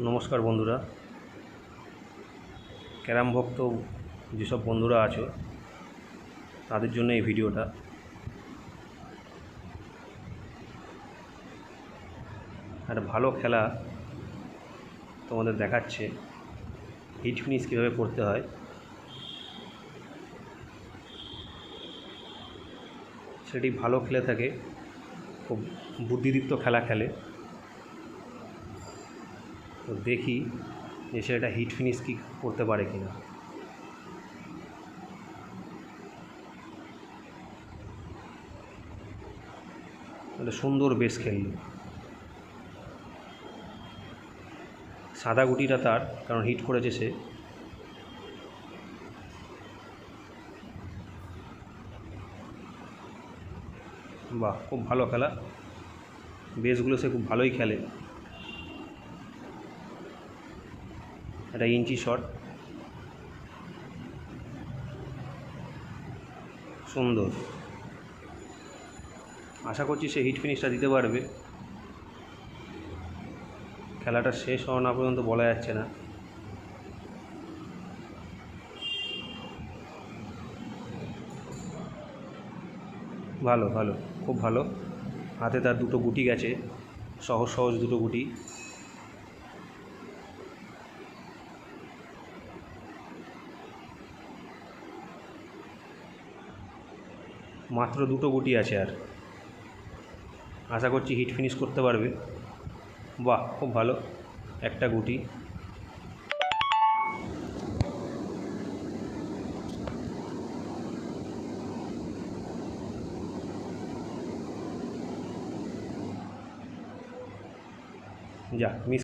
নমস্কার বন্ধুরা, ক্যারাম ভক্ত যেসব বন্ধুরা আছো তাদের জন্য এই ভিডিওটা। একটা ভালো খেলা তোমাদের দেখাচ্ছে, হিট ফিনিশ কীভাবে করতে হয়। সেটি ভালো খেলে থাকে, খুব বুদ্ধিদীপ্ত খেলা খেলে। তো দেখি যে সেটা হিট ফিনিশ কি করতে পারে কিনা। একটা সুন্দর বেশ খেলল, সাদা গুটিটা তার, কারণ হিট করেছে সে। বাহ, খুব ভালো খেলা, বেসগুলো সে খুব ভালোই খেলে। একটা ইঞ্চি শট, সুন্দর। আশা করছি সে হিট ফিনিশটা দিতে পারবে। খেলাটা শেষ হওয়া না পর্যন্ত বলা যাচ্ছে না। ভালো ভালো, খুব ভালো। হাতে তার দুটো গুটি গেছে, সহজ সহজ দুটো গুটি। মাত্র দুটো গুটি আছে আর। আশা করছি হিট ফিনিশ করতে পারবে। বাহ, খুব ভালো, একটা গুটি। যা মিস